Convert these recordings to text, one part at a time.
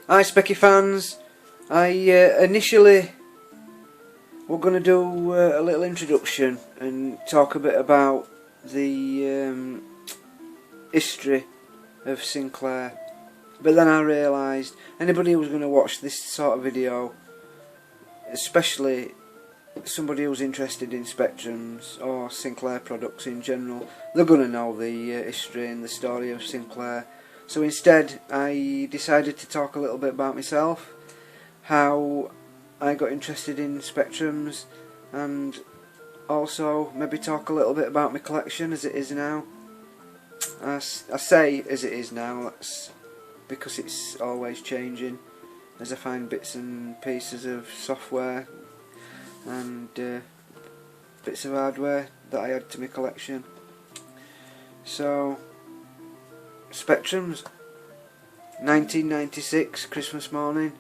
Hi Specky fans, I initially we're going to do a little introduction and talk a bit about the history of Sinclair, but then I realised anybody who's going to watch this sort of video, especially somebody who's interested in Spectrums or Sinclair products in general, they're going to know the history and the story of Sinclair. So instead I decided to talk a little bit about myself, how I got interested in Spectrums, and also maybe talk a little bit about my collection as it is now. I say as it is now, that's because it's always changing as I find bits and pieces of software and bits of hardware that I add to my collection. So Spectrums, 1996, Christmas morning,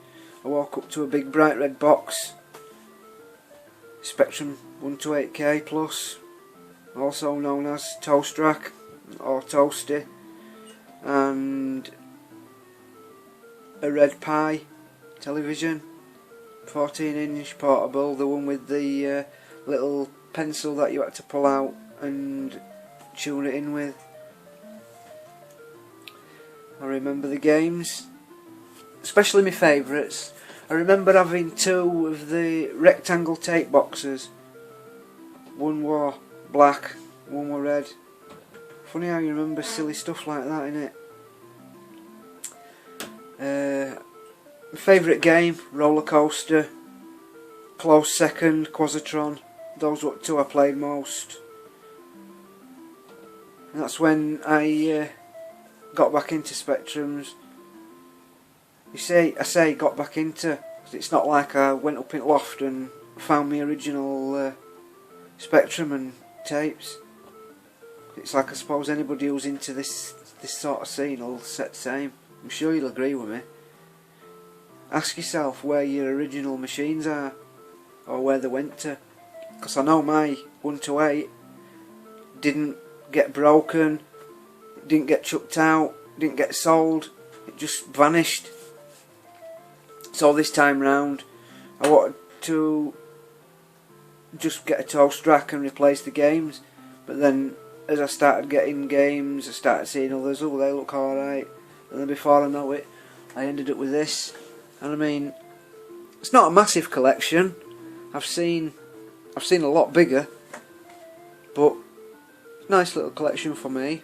I woke up to a big bright red box, Spectrum 128K Plus, also known as Toast Rack or Toasty, and a red pie television, 14-inch portable, the one with the little pencil that you had to pull out and tune it in with. I remember the games, especially my favourites. I remember having two of the rectangle tape boxes. One were black, one were red. Funny how you remember silly stuff like that, innit? My favourite game, Roller Coaster. Close second, Quasitron. Those were two I played most. And that's when I got back into Spectrums. I say got back into, cause it's not like I went up in loft and found my original Spectrum and tapes. It's like I suppose anybody who's into this sort of scene will say the same. I'm sure you'll agree with me. Ask yourself where your original machines are, or where they went to, because I know my 128 didn't get broken, didn't get chucked out, didn't get sold, it just vanished. So this time round I wanted to just get a toast rack and replace the games, but then as I started getting games I started seeing others, oh they look alright, and then before I know it I ended up with this. And I mean, it's not a massive collection, I've seen a lot bigger, but nice little collection for me.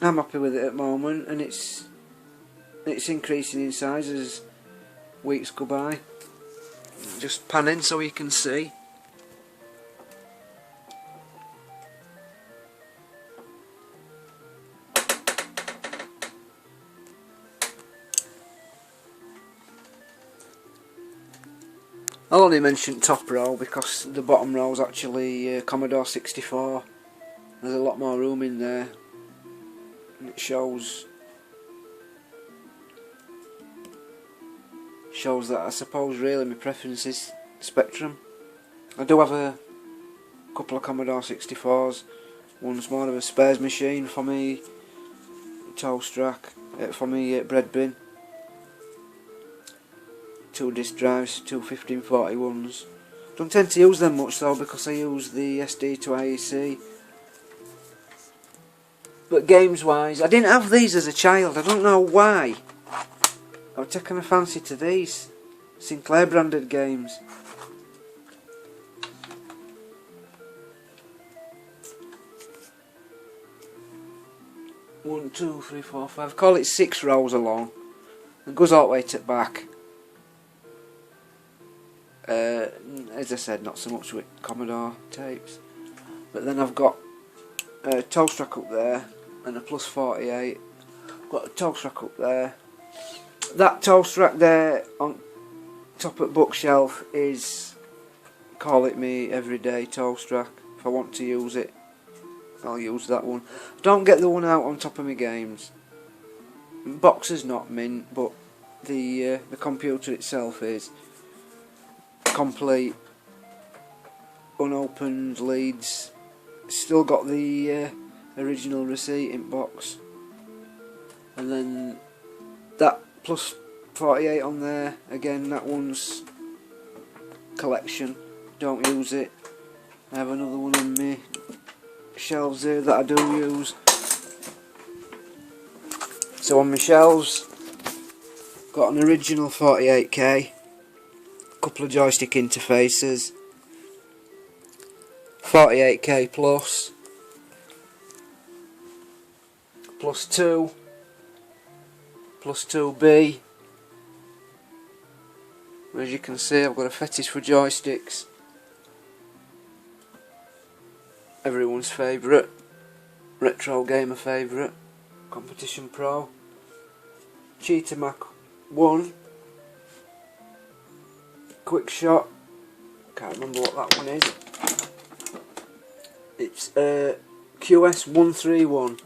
I'm happy with it at the moment, and it's increasing in size as weeks go by. Just pan in so you can see. I'll only mention top row because the bottom row is actually Commodore 64. There's a lot more room in there. And it shows that I suppose really my preference is Spectrum. I do have a couple of Commodore 64s. One's more of a spares machine for me toast rack, for me bread bin. 2 disk drives, 2 1541s. Don't tend to use them much though because I use the SD to IEC. But games wise, I didn't have these as a child, I don't know why. I've taken a fancy to these Sinclair branded games. One, two, three, four, five. Call it 6 rows along. It goes all the way to the back. As I said, not so much with Commodore tapes. But then I've got a toast rack up there and a plus 48. I've got a toast rack up there. That toast rack there on top of the bookshelf is, call it me everyday toast rack. If I want to use it, I'll use that one. Don't get the one out on top of my games. The box is not mint, but the computer itself is complete, unopened leads. Still got the original receipt in box, and then that plus 48 on there. Again, that one's collection. Don't use it. I have another one in my shelves here that I do use. So on my shelves, got an original 48K, a couple of joystick interfaces, 48K plus, plus 2, plus 2B. As you can see, I've got a fetish for joysticks. Everyone's favourite, retro gamer favourite, Competition Pro, Cheetah Mac 1, Quick Shot, can't remember what that one is. It's QS131.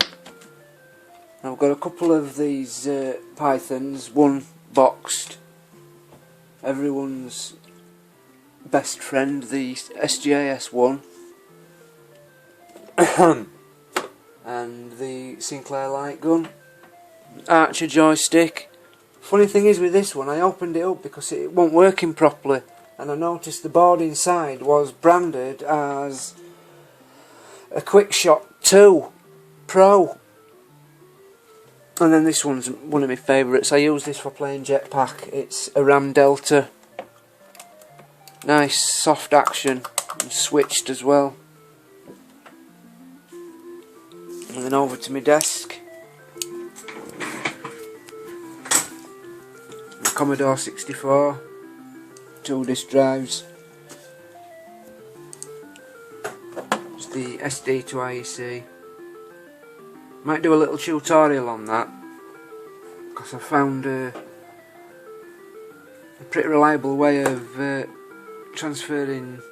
I've got a couple of these Pythons, one boxed, everyone's best friend, the SJS one, and the Sinclair light gun, Archer joystick. Funny thing is with this one, I opened it up because it wasn't working properly, and I noticed the board inside was branded as a Quick Shot 2 Pro. And then this one's one of my favourites. I use this for playing Jetpack. It's a Ram Delta. Nice soft action, and switched as well. And then over to my desk, my Commodore 64, 2 disc drives, just the SD to IEC. Might do a little tutorial on that, because I found a pretty reliable way of transferring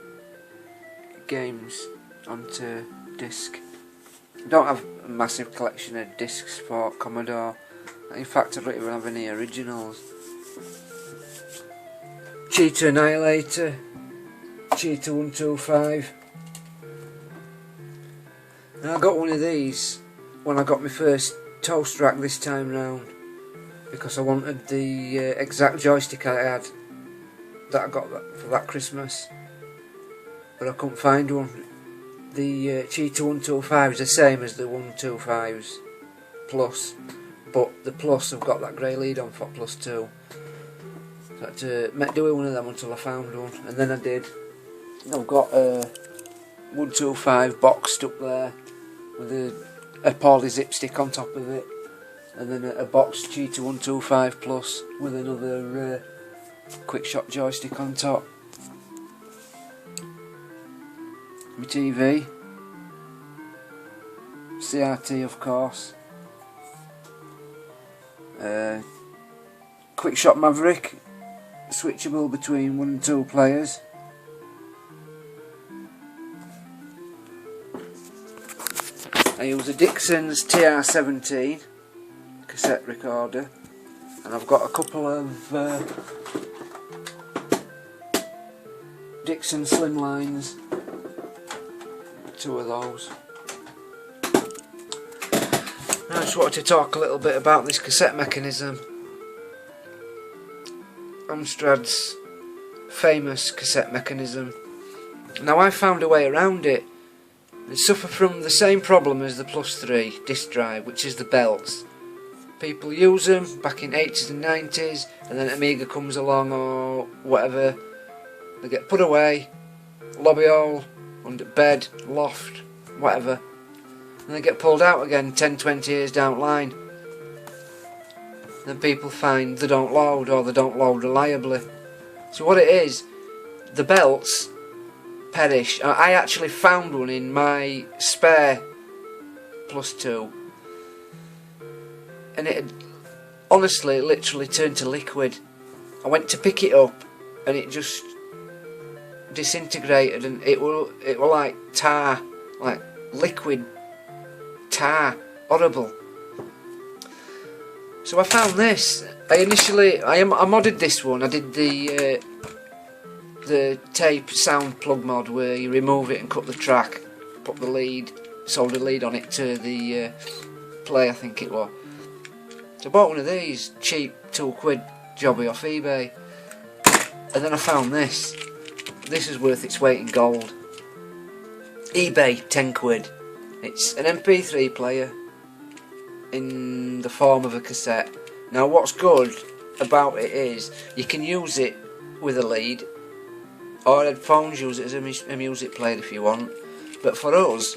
games onto disc. I don't have a massive collection of discs for Commodore. In fact, I don't even have any originals. Cheetah Annihilator, Cheetah 125. And I got one of these when I got my first toast rack this time round, because I wanted the exact joystick I had that I got for that Christmas, but I couldn't find one. The Cheetah 125 is the same as the 125s plus, but the plus have got that grey lead on for plus 2. So I had to make do with one of them until I found one, and then I did. I've got a 125 boxed up there with a poly zip stick on top of it, and then a boxed Cheetah 125 plus with another Quick Shot joystick on top. My TV, CRT of course, Quick Shot Maverick, switchable between 1 and 2 players. I use a Dixon's TR17 cassette recorder, and I've got a couple of Dixon Slimlines, 2 of those. Now I just wanted to talk a little bit about this cassette mechanism. Amstrad's famous cassette mechanism. Now I found a way around it. They suffer from the same problem as the Plus 3 disc drive, which is the belts. People use them back in 80s and 90s, and then Amiga comes along or whatever. They get put away, lobby hole, under bed, loft, whatever, and they get pulled out again 10-20 years down the line. Then people find they don't load, or they don't load reliably. So what it is, the belts perish. I actually found one in my spare Plus 2, and it had, honestly, literally turned to liquid. I went to pick it up and it just disintegrated, and it were like tar, like liquid tar, horrible. So I found this. I modded this one. I did the tape sound plug mod, where you remove it and cut the track, put the lead, solder lead on it to the play, I think it was. So I bought one of these, cheap, £2, jobby off eBay. And then I found this. This is worth its weight in gold. eBay, 10 quid. It's an MP3 player in the form of a cassette. Now what's good about it is you can use it with a lead, or headphones, use it as a music player if you want. But for us,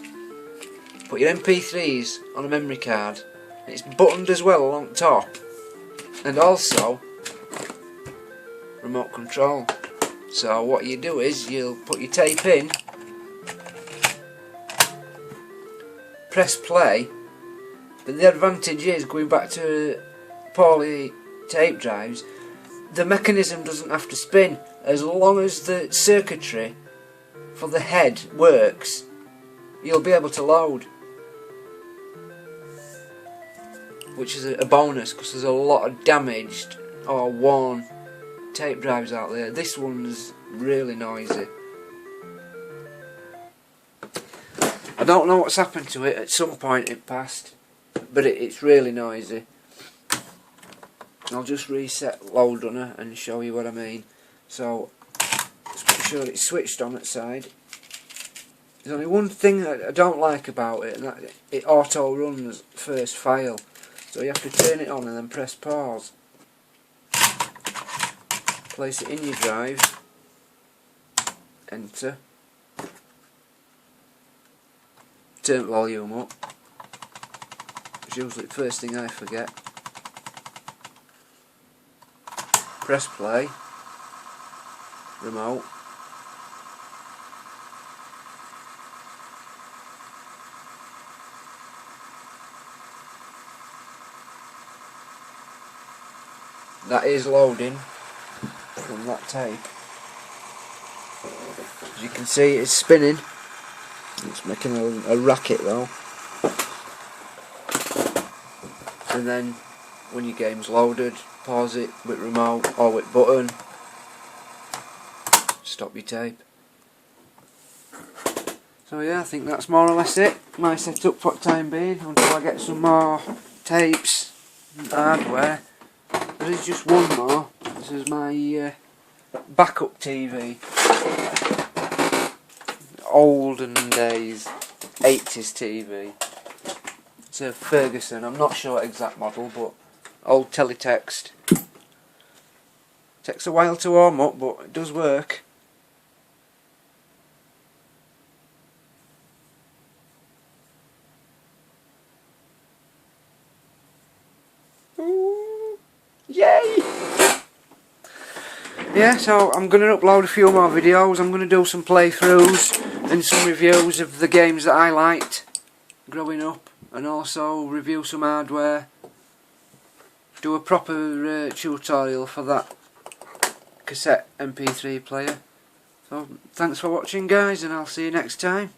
put your MP3s on a memory card. It's buttoned as well along top, and also remote control. So what you do is you'll put your tape in, press play, but the advantage is, going back to poly tape drives, the mechanism doesn't have to spin. As long as the circuitry for the head works, you'll be able to load, which is a bonus, because there's a lot of damaged or worn tape drives out there. This one's really noisy. I don't know what's happened to it. At some point it passed, but it's really noisy. I'll just reset load runner and show you what I mean. So let's make sure it's switched on its side. There's only one thing that I don't like about it, and that it auto runs first file. So you have to turn it on and then press pause. Place it in your drive. Enter. Turn volume up. It's usually the first thing I forget. Press play. Remote. That is loading from that tape. As you can see, it's spinning. It's making a racket though. And then when your game's loaded, pause it with remote or with button. Stop your tape. So yeah, I think that's more or less it. My setup for the time being, until I get some more tapes and hardware. There is just one more. This is my backup TV. Olden days 80s TV. It's a Ferguson. I'm not sure exact model, but old teletext. Takes a while to warm up, but it does work. Ooh, yay! Yeah, so I'm going to upload a few more videos. I'm going to do some playthroughs and some reviews of the games that I liked growing up, and also review some hardware. Do a proper tutorial for that cassette MP3 player. So thanks for watching guys, and I'll see you next time.